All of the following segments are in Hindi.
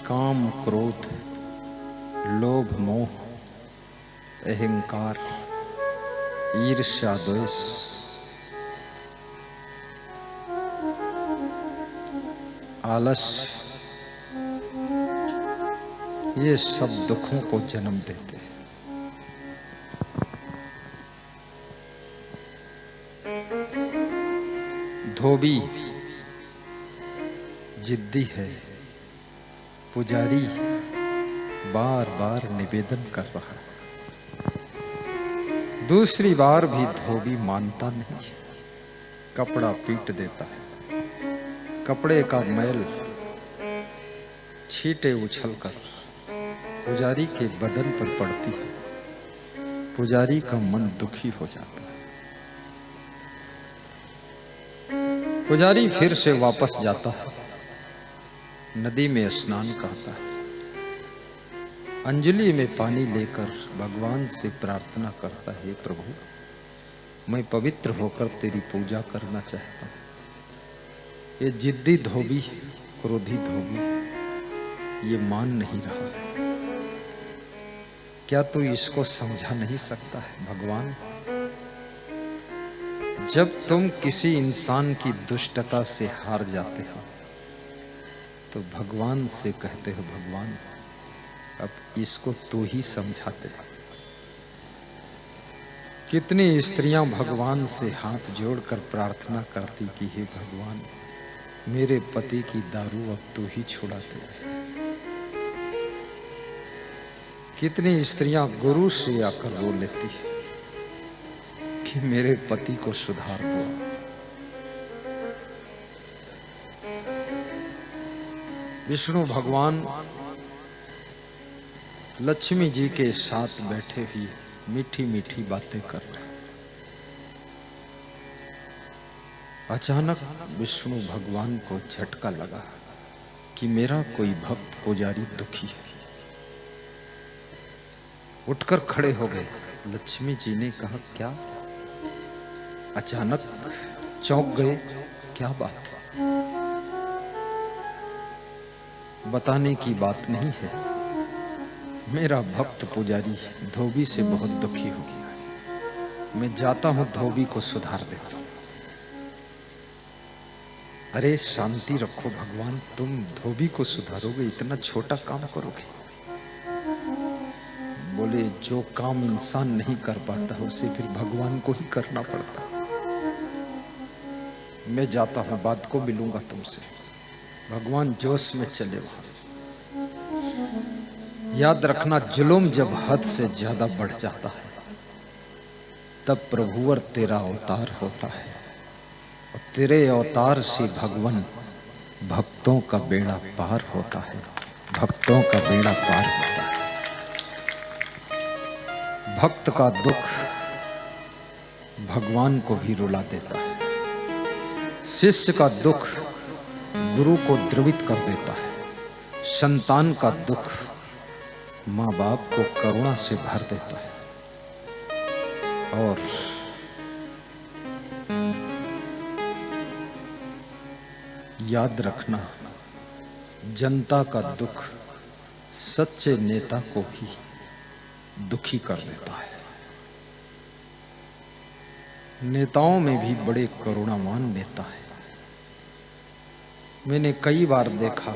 काम क्रोध लोभ मोह अहंकार ईर्ष्या द्वेष आलस्य ये सब दुखों को जन्म देते हैं। धोबी जिद्दी है, पुजारी बार बार निवेदन कर रहा है। दूसरी बार भी धोबी मानता नहीं, कपड़ा पीट देता है। कपड़े का मैल छींटे उछलकर पुजारी के बदन पर पड़ती है। पुजारी का मन दुखी हो जाता है। पुजारी फिर से वापस जाता है, नदी में स्नान करता है। अंजलि में पानी लेकर भगवान से प्रार्थना करता है, हे प्रभु, मैं पवित्र होकर तेरी पूजा करना चाहता हूं। ये जिद्दी धोबी, क्रोधी धोबी ये मान नहीं रहा है। क्या तू इसको समझा नहीं सकता है भगवान? जब तुम किसी इंसान की दुष्टता से हार जाते हो तो भगवान से कहते हो, भगवान अब इसको तू ही समझाते। कितनी स्त्रियां भगवान से हाथ जोड़कर प्रार्थना करती कि हे भगवान, मेरे पति की दारू अब तू ही छुड़ा दे। कितनी स्त्रियां गुरु से आकर रो लेती है कि मेरे पति को सुधार दो। विष्णु भगवान लक्ष्मी जी के साथ बैठे हुए मीठी मीठी बातें कर रहे। अचानक विष्णु भगवान को झटका लगा कि मेरा कोई भक्त पुजारी दुखी है। उठकर खड़े हो गए। लक्ष्मी जी ने कहा, क्या? अचानक चौंक गए, क्या बात? बताने की बात नहीं है, मेरा भक्त पुजारी धोबी से बहुत दुखी हो गया है। मैं जाता हूं, धोबी को सुधार देता हूं। अरे शांति रखो भगवान, तुम धोबी को सुधारोगे? इतना छोटा काम करोगे? बोले, जो काम इंसान नहीं कर पाता उसे फिर भगवान को ही करना पड़ता। मैं जाता हूं, बाद को मिलूंगा तुमसे। भगवान जोश में चले वहां से। याद रखना, जुल्म जब हद से ज्यादा बढ़ जाता है तब प्रभुवर तेरा अवतार होता है, और तेरे अवतार से भगवान भक्तों का बेड़ा पार होता है। भक्तों का बेड़ा पार होता है। भक्त का दुख भगवान को भी रुला देता है। शिष्य का दुख गुरु को द्रवित कर देता है। संतान का दुख माँ बाप को करुणा से भर देता है। और याद रखना, जनता का दुख सच्चे नेता को भी दुखी कर देता है। नेताओं में भी बड़े करुणावान नेता है। मैंने कई बार देखा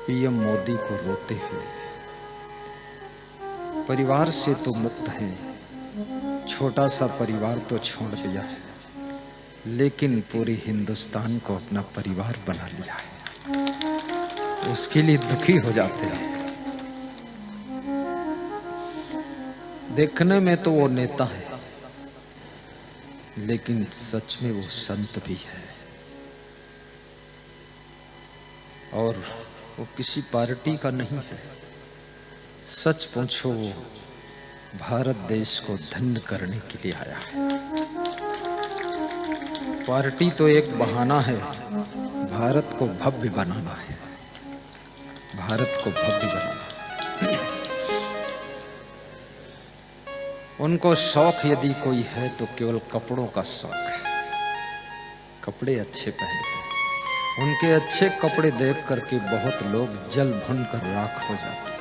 पीएम मोदी को रोते हुए। परिवार से तो मुक्त है, छोटा सा परिवार तो छोड़ दिया है, लेकिन पूरे हिंदुस्तान को अपना परिवार बना लिया है। उसके लिए दुखी हो जाते हैं। देखने में तो वो नेता है, लेकिन सच में वो संत भी है। और वो किसी पार्टी का नहीं है। सच पूछो, वो भारत देश को धन्य करने के लिए आया है। पार्टी तो एक बहाना है, भारत को भव्य बनाना है। भारत को भव्य बनाना। उनको शौक यदि कोई है तो केवल कपड़ों का शौक है। कपड़े अच्छे पहनते हैं, उनके अच्छे कपड़े देख करके बहुत लोग जल भन कर राख हो जाते,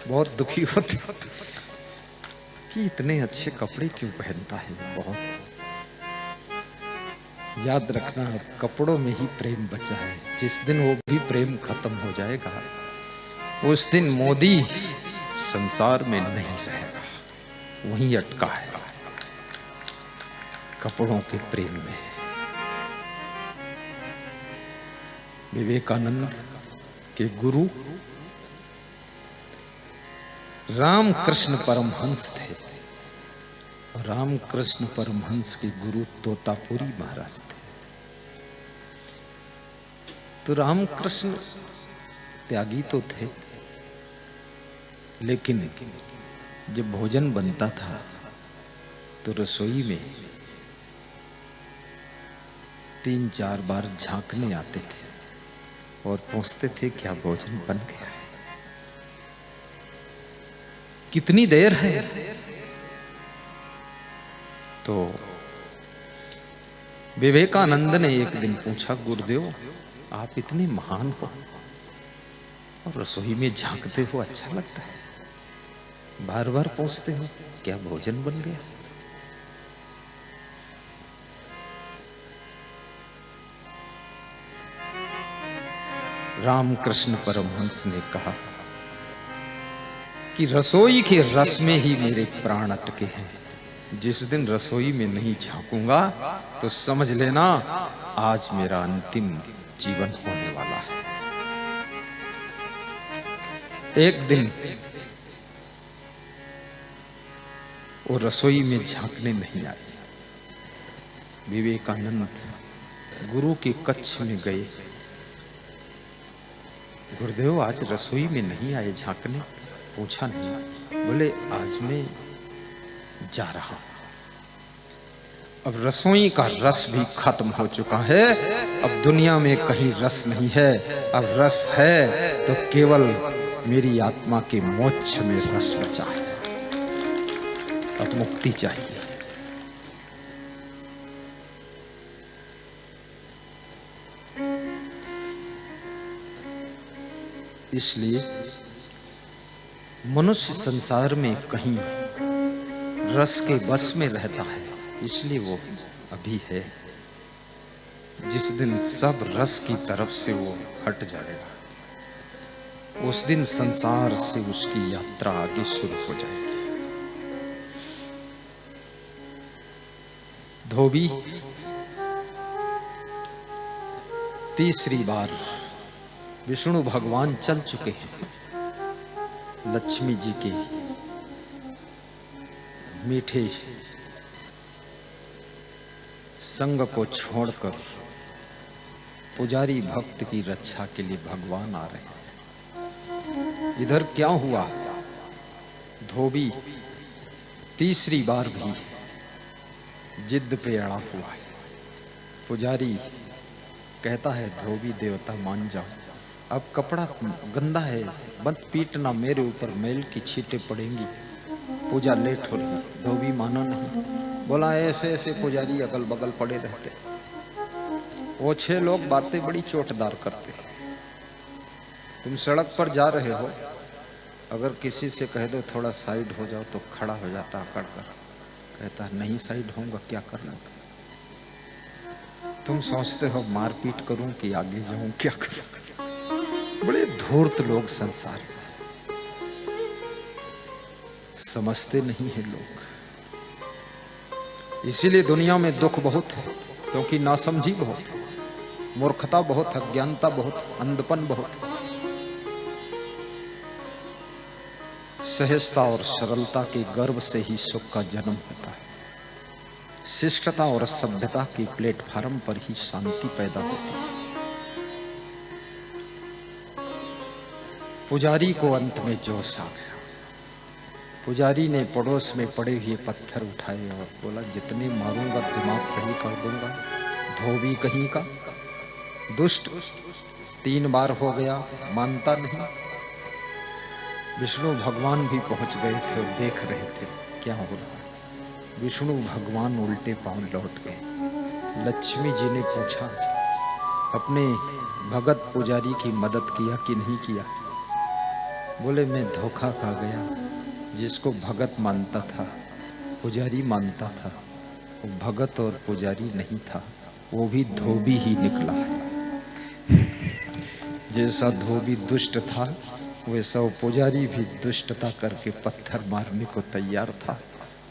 बहुत दुखी होते कि इतने अच्छे कपड़े क्यों पहनता है। बहुत याद रखना, कपड़ों में ही प्रेम बचा है। जिस दिन वो भी प्रेम खत्म हो जाएगा, उस दिन मोदी संसार में नहीं रहेगा, वहीं अटका है कपड़ों के प्रेम में। विवेकानंद के गुरु रामकृष्ण परमहंस थे, और रामकृष्ण परमहंस के गुरु तोतापुरी महाराज थे। तो रामकृष्ण त्यागी तो थे, लेकिन जब भोजन बनता था तो रसोई में 3-4 बार झांकने आते थे और पूछते थे क्या भोजन बन गया है, कितनी देर है। तो विवेकानंद ने एक दिन पूछा, गुरुदेव आप इतने महान हो और रसोई में झांकते हो, अच्छा लगता है, बार बार पूछते हो क्या भोजन बन गया। रामकृष्ण परमहंस ने कहा कि रसोई के रस में ही मेरे प्राण अटके हैं। जिस दिन रसोई में नहीं झांकूंगा तो समझ लेना आज मेरा अंतिम जीवन होने वाला है। एक दिन वो रसोई में झांकने नहीं आए। विवेकानंद गुरु के कक्ष में गए, गुरुदेव आज रसोई में नहीं आए झांकने, पूछा नहीं। बोले आज मैं जा रहा, अब रसोई का रस भी खत्म हो चुका है, अब दुनिया में कहीं रस नहीं है, अब रस है तो केवल मेरी आत्मा के मोक्ष में रस बचा है, अब मुक्ति चाहिए। इसलिए मनुष्य संसार में कहीं रस के बस में रहता है, इसलिए वो अभी है। जिस दिन सब रस की तरफ से वो हट जाएगा, उस दिन संसार से उसकी यात्रा आगे शुरू हो जाएगी। धोबी तीसरी बार विष्णु भगवान चल चुके हैं लक्ष्मी जी के मीठे संग को छोड़कर पुजारी भक्त की रक्षा के लिए भगवान आ रहे हैं। इधर क्या हुआ, धोबी तीसरी बार भी जिद पे अड़ा हुआ है। पुजारी कहता है धोबी देवता मान जाओ, अब कपड़ा गंदा है, मत पीटना, मेरे ऊपर मैल की छींटे पड़ेंगी, पूजा लेट हो रही। धोबी माना नहीं, बोला ऐसे ऐसे पुजारी अगल बगल पड़े रहते, वो 6 लोग बातें बड़ी चोटदार करते। तुम सड़क पर जा रहे हो, अगर किसी से कह दो थोड़ा साइड हो जाओ तो खड़ा हो जाता अकड़ कर, कहता नहीं साइड होऊंगा, क्या करना। तुम सोचते हो मारपीट करूं कि आगे जाऊं, क्या करूं। बड़े धूर्त लोग संसार में, समझते नहीं है लोग। इसीलिए दुनिया में दुख बहुत है, क्योंकि नासमझी बहुत है, मूर्खता बहुत, अज्ञानता बहुत, अंधपन बहुत। सहजता और सरलता के गर्भ से ही सुख का जन्म होता है। शिष्टता और सभ्यता के प्लेटफार्म पर ही शांति पैदा होती है। पुजारी को अंत में जोश आ गया। पुजारी ने पड़ोस में पड़े हुए पत्थर उठाए और बोला जितने मारूंगा दिमाग सही कर दूंगा। धोबी कहीं का दुष्ट 3 बार हो गया, मानता नहीं। विष्णु भगवान भी पहुंच गए थे और देख रहे थे क्या हो रहा है। विष्णु भगवान उल्टे पांव लौट गए। लक्ष्मी जी ने पूछा अपने भगत पुजारी की मदद किया कि नहीं किया? बोले मैं धोखा खा गया। जिसको भगत मानता था, पुजारी मानता था, वो भगत और पुजारी नहीं था, वो भी धोबी ही निकला है। जैसा धोबी दुष्ट था वैसा वो पुजारी भी दुष्टता करके पत्थर मारने को तैयार था।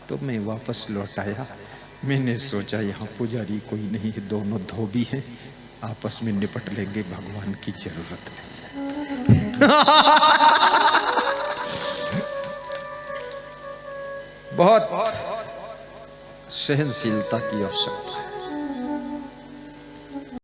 तो मैं वापस लौट आया। मैंने सोचा यहाँ पुजारी कोई नहीं है, दोनों धोबी हैं, आपस में निपट लेंगे, भगवान की जरूरत नहीं। बहुत सहनशीलता की आवश्यकता।